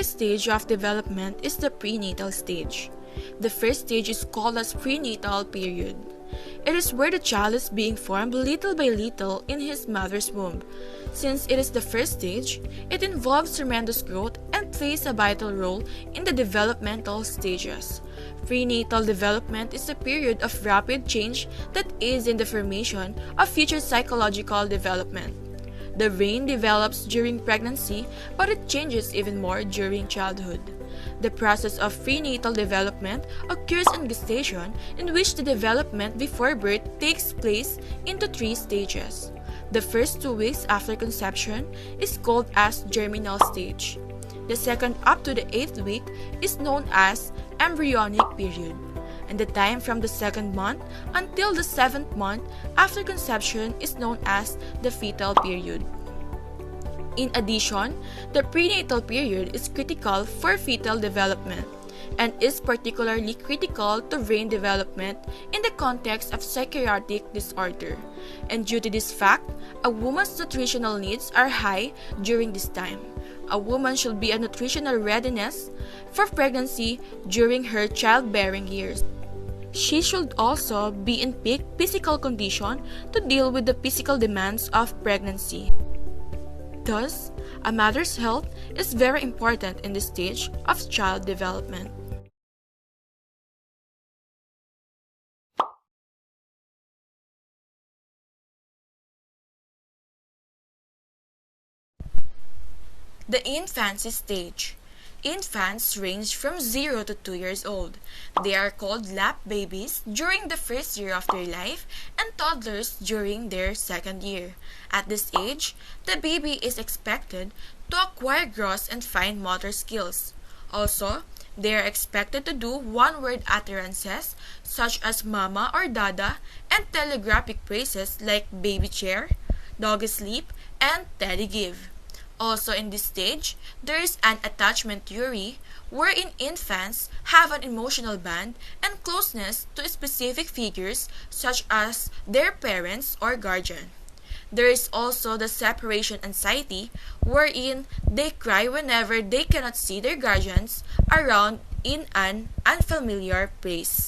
first stage of development is the prenatal stage. The first stage is called as prenatal period. It is where the child is being formed little by little in his mother's womb. Since it is the first stage, it involves tremendous growth and plays a vital role in the developmental stages. Prenatal development is a period of rapid change that aids in the formation of future psychological development. The brain develops during pregnancy, but it changes even more during childhood. The process of prenatal development occurs in gestation, in which the development before birth takes place into 3 stages. The first 2 weeks after conception is called as germinal stage. The second up to the 8th week is known as embryonic period, and the time from the 2nd month until the 7th month after conception is known as the fetal period. In addition, the prenatal period is critical for fetal development and is particularly critical to brain development in the context of psychiatric disorder. And due to this fact, a woman's nutritional needs are high during this time. A woman should be in nutritional readiness for pregnancy during her childbearing years. She should also be in peak physical condition to deal with the physical demands of pregnancy. Thus, a mother's health is very important in this stage of child development. The infancy stage. Infants range from 0 to 2 years old. They are called lap babies during the first year of their life and toddlers during their 2nd year. At this age, the baby is expected to acquire gross and fine motor skills. Also, they are expected to do one-word utterances such as mama or dada and telegraphic phrases like baby chair, doggy sleep, and teddy give. Also in this stage, there is an attachment theory wherein infants have an emotional bond and closeness to specific figures such as their parents or guardian. There is also the separation anxiety wherein they cry whenever they cannot see their guardians around in an unfamiliar place.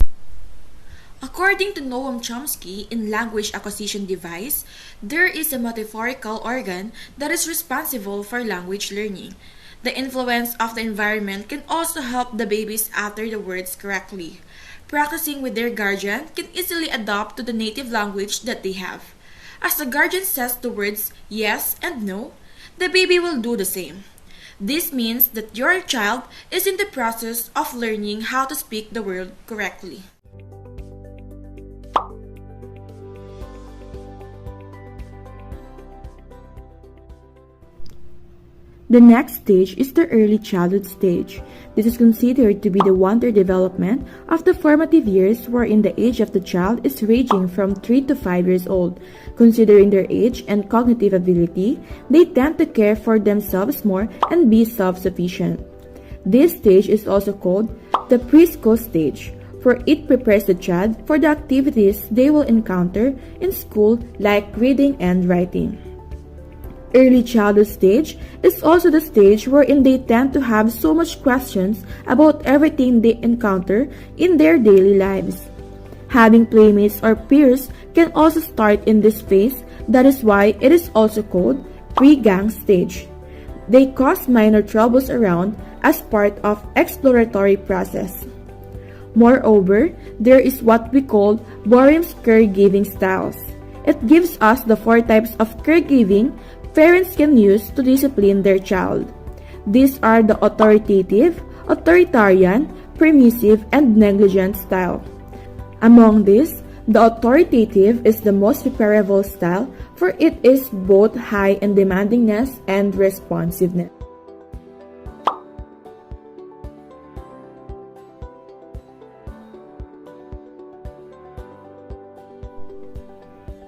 According to Noam Chomsky in Language Acquisition Device, there is a metaphorical organ that is responsible for language learning. The influence of the environment can also help the babies utter the words correctly. Practicing with their guardian can easily adapt to the native language that they have. As the guardian says the words yes and no, the baby will do the same. This means that your child is in the process of learning how to speak the word correctly. The next stage is the early childhood stage. This is considered to be the wonder development of the formative years wherein the age of the child is ranging from 3 to 5 years old. Considering their age and cognitive ability, they tend to care for themselves more and be self-sufficient. This stage is also called the preschool stage, for it prepares the child for the activities they will encounter in school like reading and writing. Early childhood stage is also the stage wherein they tend to have so much questions about everything they encounter in their daily lives. Having playmates or peers can also start in this phase. That is why it is also called pre-gang stage. They cause minor troubles around as part of exploratory process. Moreover, there is what we call Boehm's caregiving styles. It gives us the 4 types of caregiving parents can use to discipline their child. These are the authoritative, authoritarian, permissive, and negligent style. Among these, the authoritative is the most preferable style, for it is both high in demandingness and responsiveness.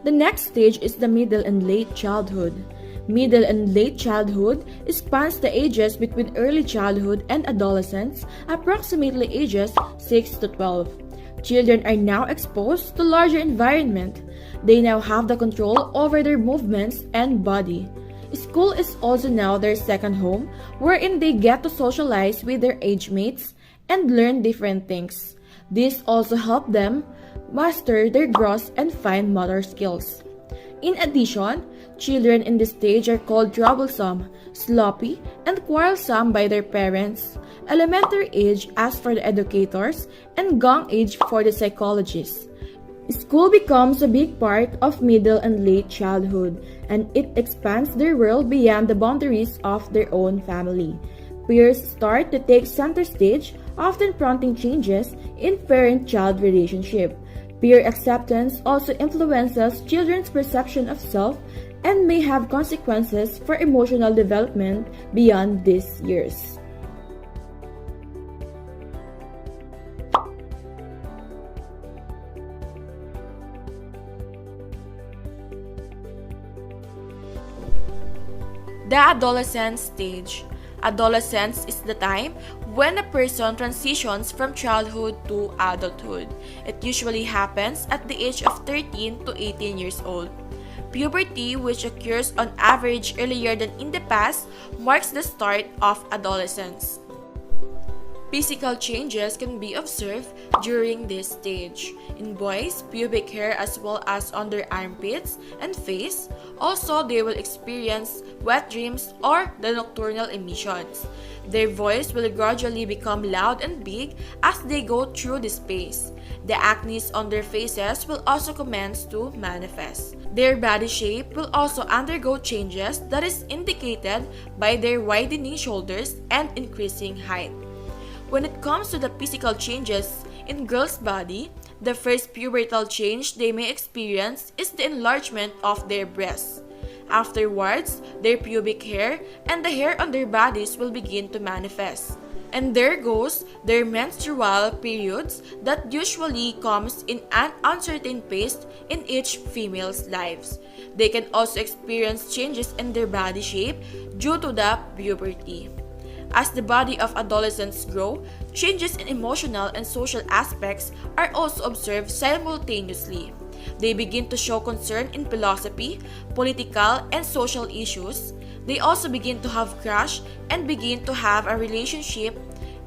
The next stage is the middle and late childhood. Middle and late childhood spans the ages between early childhood and adolescence, approximately ages 6 to 12. Children are now exposed to larger environment. They now have the control over their movements and body. School is also now their second home, wherein they get to socialize with their age mates and learn different things. This also helps them master their gross and fine motor skills. In addition, children in this stage are called troublesome, sloppy, and quarrelsome by their parents, elementary age as for the educators, and gang age for the psychologists. School becomes a big part of middle and late childhood, and it expands their world beyond the boundaries of their own family. Peers start to take center stage, often prompting changes in parent-child relationship. Peer acceptance also influences children's perception of self and may have consequences for emotional development beyond these years. The adolescent stage. Adolescence is the time when a person transitions from childhood to adulthood. It usually happens at the age of 13 to 18 years old. Puberty, which occurs on average earlier than in the past, marks the start of adolescence. Physical changes can be observed during this stage. In boys, pubic hair as well as on their armpits and face. Also, they will experience wet dreams or the nocturnal emissions. Their voice will gradually become loud and big as they go through this phase. The acne on their faces will also commence to manifest. Their body shape will also undergo changes that is indicated by their widening shoulders and increasing height. When it comes to the physical changes in girls' body, the first pubertal change they may experience is the enlargement of their breasts. Afterwards, their pubic hair and the hair on their bodies will begin to manifest. And there goes their menstrual periods that usually comes in an uncertain pace in each female's lives. They can also experience changes in their body shape due to the puberty. As the body of adolescents grow, changes in emotional and social aspects are also observed simultaneously. They begin to show concern in philosophy, political, and social issues. They also begin to have crush and begin to have a relationship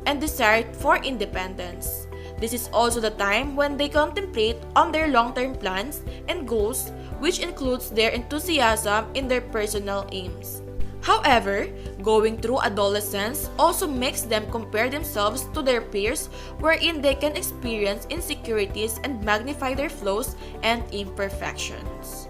and desire for independence. This is also the time when they contemplate on their long-term plans and goals, which includes their enthusiasm in their personal aims. However, going through adolescence also makes them compare themselves to their peers, wherein they can experience insecurities and magnify their flaws and imperfections.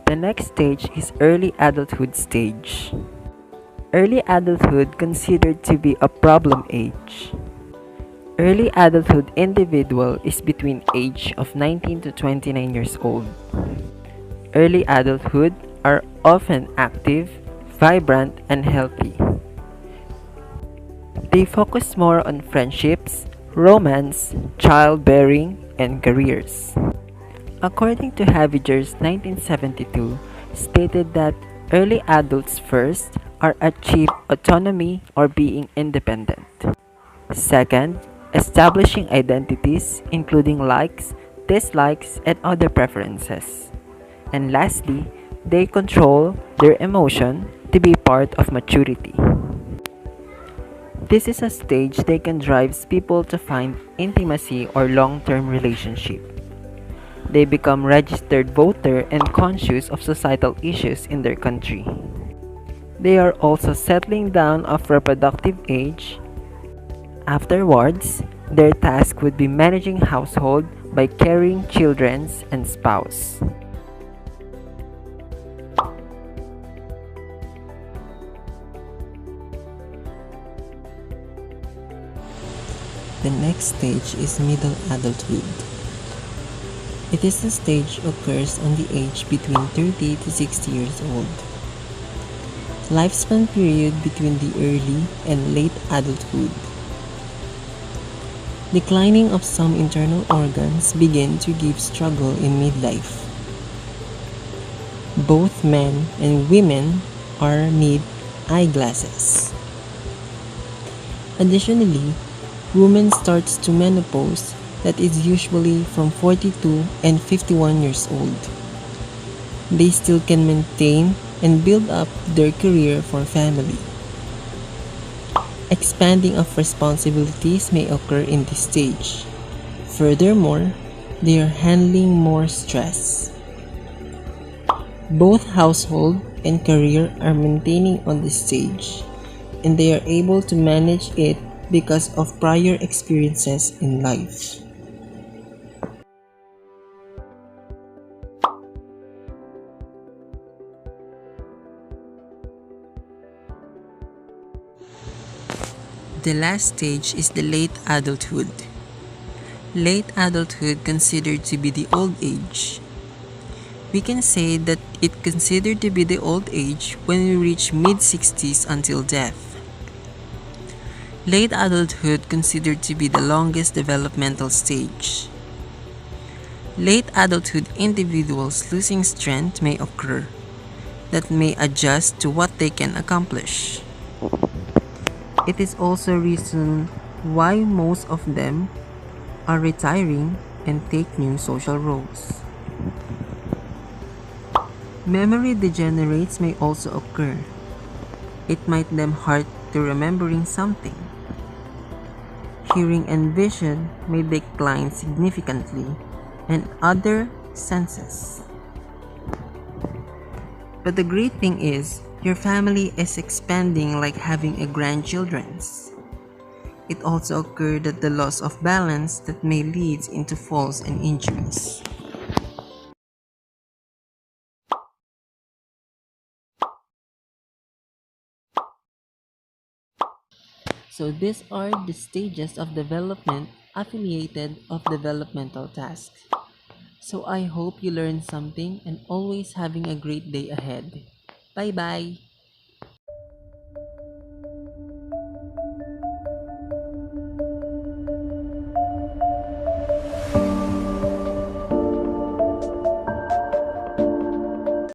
The next stage is early adulthood stage. Early adulthood considered to be a problem age. Early adulthood individual is between age of 19 to 29 years old. Early adulthood are often active, vibrant, and healthy. They focus more on friendships, romance, childbearing, and careers. According to Haviger's 1972, stated that early adults first are achieve autonomy or being independent. Second, establishing identities including likes, dislikes, and other preferences. And lastly, they control their emotion to be part of maturity. This is a stage that can drive people to find intimacy or long-term relationship. They become registered voter and conscious of societal issues in their country. They are also settling down of reproductive age. Afterwards, their task would be managing household by caring children and spouse. The next stage is middle adulthood. It is the stage occurs on the age between 30 to 60 years old. Lifespan period between the early and late adulthood. Declining of some internal organs begin to give struggle in midlife. Both men and women are need eyeglasses. Additionally, women starts to menopause that is usually from 42 and 51 years old. They still can maintain and build up their career for family. Expanding of responsibilities may occur in this stage. Furthermore, they are handling more stress. Both household and career are maintaining on this stage, and they are able to manage it because of prior experiences in life. The last stage is the late adulthood. Late adulthood considered to be the old age. We can say that it considered to be the old age when we reach mid-60s until death. Late adulthood considered to be the longest developmental stage. Late adulthood individuals losing strength may occur that may adjust to what they can accomplish. It is also a reason why most of them are retiring and take new social roles. Memory degenerates may also occur. It might them hard to remembering something. Hearing and vision may decline significantly, and other senses. But the great thing is, your family is expanding like having a grandchildren's. It also occurred that the loss of balance that may lead into falls and injuries. So these are the stages of development affiliated of developmental tasks. So I hope you learned something and always having a great day ahead. Bye bye!